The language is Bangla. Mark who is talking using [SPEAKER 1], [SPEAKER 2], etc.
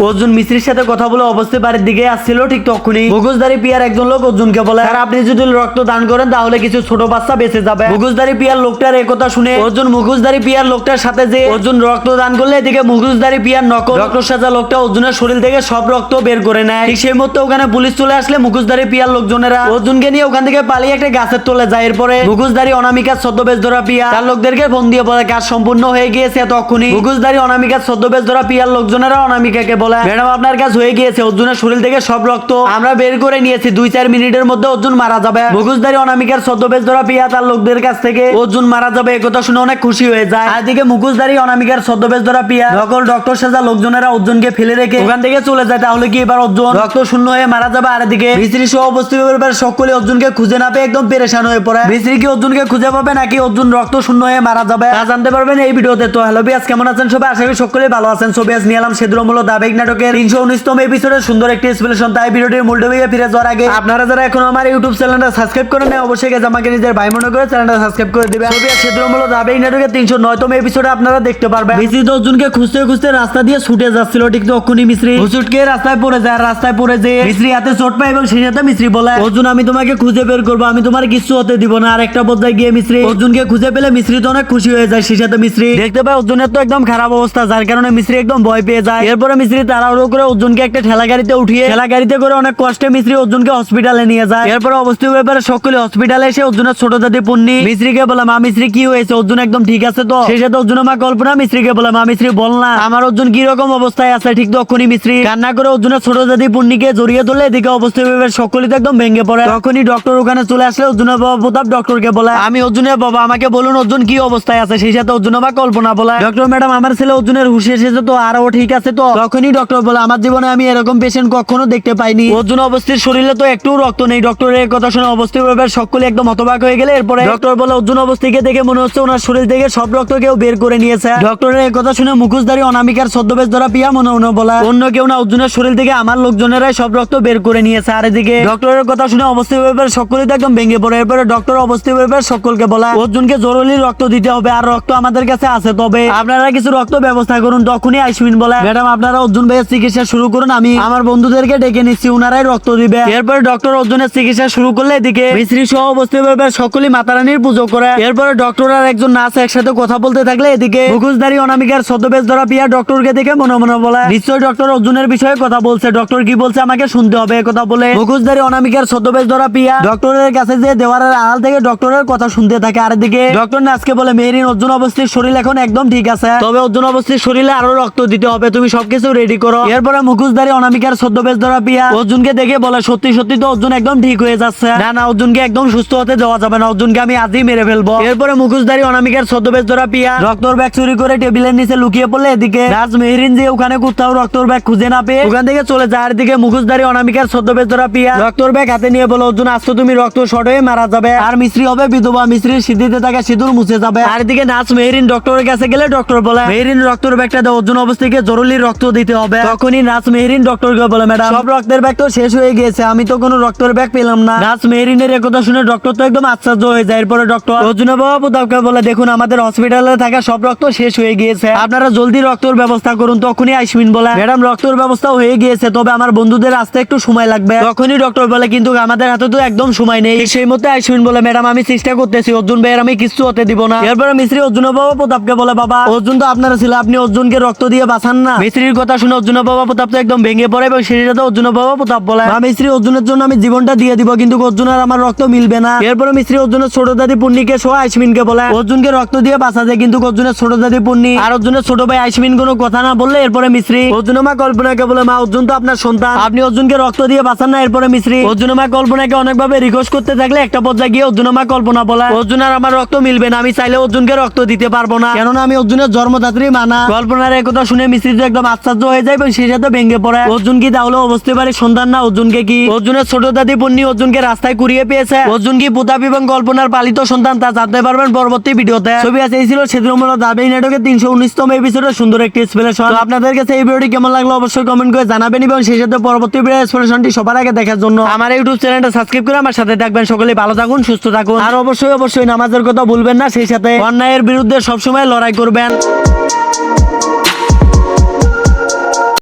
[SPEAKER 1] অর্জুন মিস্ত্রির সাথে কথা বলে অবশ্যই বাড়ির দিকে আসছিল। ঠিক তখনই মুখোশধারী পিয়ার একজন লোক অর্জুনকে বলে, আর আপনি যদি রক্ত দান করেন তাহলে কিছু ছোট বাচ্চা বেঁচে যাবে। মুখোশধারী পিয়ার লোকটার এই কথা শুনে অর্জুন মুখোশধারী পিয়ার লোকটার সাথে যে অর্জুন রক্ত দান করলে এদিকে মুখোশধারী পিয়ার নকল ডক্টর সাজা লোকটা অর্জুনের শরীর থেকে সব রক্ত বের করে নেয়। ঠিক সেই মুহূর্তে ওখানে পুলিশ চলে আসলে মুখোশধারী পিয়ার লোকজনেরা অর্জুনকে নিয়ে ওখান থেকে পালিয়ে একটা গাছের তলে যায়। এরপরে মুখোশধারী অনামিকার ছদ্মবেশ ধরা পিয়া তার লোকদেরকে ফোন দিয়ে বলে কাজ সম্পূর্ণ হয়ে গিয়েছে। তখনই মুখোশধারী অনামিকার ছদ্মবেশ ধরা পিয়ার লোকজনেরা অনামিকাকে বলে, ম্যাডাম আপনার কাজ হয়ে গিয়েছে, অর্জুনের শরীর থেকে সব রক্ত আমরা বের করে নিয়েছি, 2-4 মিনিটের মধ্যে অর্জুন মারা যাবে। মুখোশধারী অনামিকার ছদ্মবেশ ধরা পিয়া তার লোকদের কাছ থেকে অর্জুন মারা যাবে একথা শুনে অনেক খুশি হয়ে যায়। আর দিকে মুখোশধারী অনামিকার ছদ্মবেশ ধরা পিয়া নকল ডক্টর সাজা লোকজনেরা অর্জুনকে ফেলে রেখে ওখান থেকে চলে যায়। তাহলে কি এবার অর্জুন রক্ত শূন্য হয়ে মারা যাবে? আর এদিকে মিস্ত্রি সহ উপস্থিত সকলে অর্জুনকে খুঁজে না পেয়ে একদম পেরেশান হয়ে পড়ে। মিস্ত্রি কি অর্জুনকে খুঁজে পাবে নাকি অর্জুন রক্ত শূন্য হয়ে মারা যাবে তা জানতে পারবেন এই ভিডিওতে। তো হ্যালো বিয়াস, কেমন আছেন সবাই? আশা করি সকলেই ভালো আছেন। সো বিয়াস নিয়ে এলাম সেদ্রমূল দাবেগ নাটকের 319তম এপিসোডের সুন্দর একটি এক্সপ্লেনেশন। তাই ভিডিওটির মূল টপিকে ফিরে যাওয়ার আগে আপনারা যারা এখনো আমার ইউটিউব চ্যানেলটা সাবস্ক্রাইব করেন না অবশ্যই গিয়ে আমাকে নিজের ভাই মনে করে চ্যানেলটা সাবস্ক্রাইব করে দিবেন। সো বিয়াস সেদ্রমূল দাবেগ নাটকের 309তম এপিসোডে আপনারা দেখতে পারবেন মিস্ত্রি তো অর্জুনকে খুঁজতে খুঁজতে রাস্তা দিয়ে ছুটে যাচ্ছিল। ঠিক তখনই মিস্ত্রি হুচুটকে রাস্তায় পড়ে যায়। রাস্তায় পড়ে যে মিস্ত্রি হাতে চোট পায় এবং সেই সাথে মিস্ত্রি বলে, অর্জুন আমি তোমাকে খুঁজে বের করবো, আমি তোমার কিছু হতে দিব না। আর একটা পর্যায়ে গিয়ে মিস্ত্রি অর্জুনকে খুঁজে পেলে মিস্ত্রি তো অনেক খুশি হয়ে যায়। সেই সাথে মিস্ত্রি দেখতে পায় অর্জুনের তো একদম খারাপ অবস্থা, যার কারণে মিস্ত্রি একদম ভয় পেয়ে যায়। এরপরে মিস্ত্রি তাড়াহুড়ো করে অর্জুনকে একটা ঠেলা গাড়িতে উঠিয়ে ঠেলা গাড়িতে করে অনেক কষ্টে মিস্ত্রি অর্জুনকে হসপিটালে নিয়ে যায়। এরপরে অবস্থিত ব্যাপারে সকলে হসপিটালে এসে অর্জুনের ছোট দাদি পুন্নি মিস্ত্রিকে বলে, মা মিস্ত্রি কি হয়েছে, অর্জুন একদম ঠিক আছে তো? সেই সাথে অর্জুনের মা কল্পনা মিস্ত্রিকে বলে, মা মিস্ত্রি বল না আমার অর্জুন কি রকম অবস্থায় আছে। ঠিক তখনই মিস্ত্রি কান্না করে অর্জুনের ছোট দাদি পুন্নিকে জড়িয়ে ধরলে এদিকে অবস্থিত ব্যাপারে সকলে তো একদম ভেঙে পড়ে। তখনই ডক্টর ওখানে চলে আসলে অর্জুনের বাবা প্রতাপ ডক্টরকে বলে, আমি অর্জুনের বাবা, আমাকে বলুন অর্জুন কি অবস্থায় আছে। সেই সাথে অর্জুনের মা কল্পনা বলে, ডক্টর ম্যাডাম আমার ছেলে অর্জুনের হুঁশ এসেছে তো, আর ও ঠিক আছে তো? তখনই ডক্টর বলে, আমার জীবনে আমি এরকম পেশেন্ট কখনো দেখতে পাইনি, অর্জুন অবস্থির শরীরে তো একটু রক্ত নেই। ডক্টরের কথা শুনে অবস্থিত ব্যাপারে সকলে একদম হতবাক হয়ে গেলে এরপরে ডক্টর বলে, অর্জুন অবস্থিকে দেখে মনে হচ্ছে ওনার শরীর থেকে সব রক্ত কেউ বের করে নিয়েছে। ডক্টরের কথা শুনে মুখোশধারী অনামিকার ছদ্মবেশ ধরা পিয়া মনে মনে বলা, অন্য কেউ না, অর্জুনের শরীর থেকে আমার লোকজনেরাই সব রক্ত বের করে নিয়েছে। আর এদিকে ডক্টরের কথা শুনে অবস্থিত ব্যাপারে সকলে তো একদম ভেঙে পড়ে। এরপরে ডক্টর অবস্থিত ব্যাপারে সকলকে বলা, অর্জুনকে জরুরি রক্ত দিতে হবে, আর রক্ত আমাদের কাছে আছে, তবে আপনারা কিছু রক্ত ব্যবস্থা করুন। তখনই আইসমিন বলে, ম্যাডাম আপনারা অর্জুন ভাইয়ের চিকিৎসা শুরু করুন, আমি আমার বন্ধুদেরকে ডেকে নিচ্ছি, ওনারাই রক্ত দিবে। এরপরে ডক্টর অর্জুনের চিকিৎসা শুরু করলে এদিকে মিস্ত্রি সহ অবস্থিত ব্যাপারে সকলেই মাতারানির পুজো করে। এরপরে ডক্টর আর একজন নার্স একসাথে কথা বলতে থাকলে এদিকে মুখোশধারী অনামিকার ছদ্মবেশ ধরা পিয়া ডক্টরকে দেখে মনে মনে বলে, নিশ্চয়ই ডক্টর অর্জুনের বিষয়ে কথা বলছে, ডক্টর কি বলছে আমাকে শুনতে হবে। কথা বলে মুখোশধারী অনামিকার ছদ্মবেশ ধরা পিয়া ডক্টরের কাছে যে দেওয়ারের আড়াল থেকে ডক্টরের কথা শুনতে থাকে। আর এদিকে ডক্টর নার্সকে বলে, মেহরিন অর্জুন অবস্থির শরীর এখন একদম ঠিক আছে, তবে অর্জুন অবস্থির শরীরে আরো রক্ত দিতে হবে, তুমি সবকিছু রেডি করো। এরপরে মুখোশধারী অনামিকার ছদ্মবেশ ধরা পিয়া অর্জুনকে দেখে বলে, সত্যি সত্যি তো অর্জুন একদম ঠিক হয়ে যাচ্ছে, না না অর্জুনকে একদম সুস্থ হতে দেওয়া যাবে না, অর্জুনকে আমি আজই মেরে ফেলবো। এরপরে মুখোশধারী অনামিকার ছদ্মবেশ ধরা পিয়া রক্তর ব্যাগ চুরি করে টেবিলের নিচে লুকিয়ে পড়লে এদিকে রাজ মেহরিন যে ওখানে কোথাও রক্তর ব্যাগ খুঁজে না পেয়ে ওখান থেকে চলে যায়। আর এদিকে মুখোশধারী অনামিকার ছদ্মবেশ ধরা পিয়া রক্তর ব্যাগ হাতে নিয়ে বলে, অর্জুন আজ তো তুমি রক্ত শর্ট হয়ে মারা যাবে, আর মিস্ত্রি হবে বিধবা, মিস্ত্রির সিদ্ধিতে থাকা সিঁদুর মুছে যাবে। আর এদিকে নাচ মেহরিন ডক্টরের কাছে গেলে ডক্টর বলে, মেহরিন রক্তর ব্যাগটা দাও, অর্জুন অবস্থাকে জরুরি রক্ত দিতে হবে। তখনই নাচ মেহরিন ডক্টরকে বলে, ম্যাডাম সব রক্তের ব্যাগ তো শেষ হয়ে গিয়েছে, আমি তো কোনো রক্তের ব্যাগ পেলাম না। নাচ মেহরিনের একথা শুনে ডক্টর তো একদম আশ্চর্য হয়ে যায়। এরপরে ডক্টর অর্জুনের বাবা প্রতাপকে বলে, দেখুন আমাদের হসপিটালে থাকা সব রক্ত শেষ হয়ে গিয়েছে, আপনারা জলদি রক্তর ব্যবস্থা করুন। তখনই আইসমিন বলে, ম্যাডাম রক্তর ব্যবস্থা হয়ে গিয়েছে, তবে আমার বন্ধুদের আসতে একটু সময় লাগবে। তখনই ডক্টর বলে, কিন্তু আমাদের হাতে তো একদম সময় নেই। সেই মধ্যে আইসমিন বলে, ম্যাডাম আমি চেষ্টা করতেছি, অর্জুন ভাইয়ের আমি কিছু হতে দিব না। এরপরে মিস্ত্রি অর্জুনের বাবা প্রতাপকে বলে, বাবা অর্জুন তো আপনারা ছিল, আপনি অর্জুনকে রক্ত দিয়ে বাঁচান না। মিস্ত্রির কথা শুনে অর্জুনের বাবা প্রতাপ তো একদম ভেঙে পড়ে এবং সেই সাথে অর্জুনের বাবা প্রতাপ বলে, মিস্ত্রি অর্জুনের জন্য আমি জীবনটা দিয়ে দিব, কিন্তু অর্জুন আর আমার রক্ত মিলবে না। এরপরে মিস্ত্রি অর্জুনের ছোট দাদি পুন্নিকে সহ আইসমিনকে বলে, অর্জুনকে রক্ত দিয়ে বাঁচাতে, কিন্তু অর্জুনের ছোট দাদি পুন্নি আর অর্জুনের ছোট ভাই আইসমিন কোনো কথা না বললে এরপরে মিস্ত্রি অর্জুনের মা কল্পনাকে বলে, মা অর্জুন তো আপনার সন্তান, আপনি অর্জুনকে রক্ত দিয়ে বাঁচান না। এরপরে মিস্ত্রি অর্জুনের মা কল্পনাকে অনেকভাবে রিকোয়েস্ট করতে থাকলে একটা পর্যায়ে গিয়ে অর্জুনের মা কল্পনা বলে, অর্জুন আর আমার রক্ত মিলবে না, আমি চাইলে অর্জুনকে রক্ত দিতে পারবো না, কেননা আমি অর্জুনের জন্মদাত্রী মানা। কল্পনার একথা শুনে মিস্ত্রি তো একদম আশ্চর্য হয়ে যায় এবং সেই সাথে ভেঙে পড়ে, অর্জুন কি তাহলে অবশ্যই বাড়ির সন্তান না? অর্জুনকে কি অর্জুনের ছোট দাদি পুন্নি অর্জুনকে রাস্তায় কুড়িয়ে পেয়েছে? অর্জুন কি প্রতাপ এবং কল্পনার পালিত সন্তান? তা জানতে পারবেন পরবর্তী ভিডিওতে। ছবি আছে এই ছিল সেদ্রমূল দাবেগ নাটকের 319তম এপিসোডের সুন্দর একটি এক্সপ্লেনেশন। আপনাদের কাছে এই ভিডিওটি কেমন লাগলো অবশ্যই কমেন্ট করে জানাবেন এবং সেই সাথে পরবর্তী ভিডিও এক্সপ্লেনেশনটি সবার আগে দেখার জন্য আমার ইউটিউব চ্যানেলটা সাবস্ক্রাইব করে আমার সাথে থাকবেন। সকলেই ভালো থাকুন, সুস্থ থাকুন, আর অবশ্যই নামাজের কথা ভুলবেন না, সেই সাথে অন্যায়ের বিরুদ্ধে সবসময় লড়াই করবেন।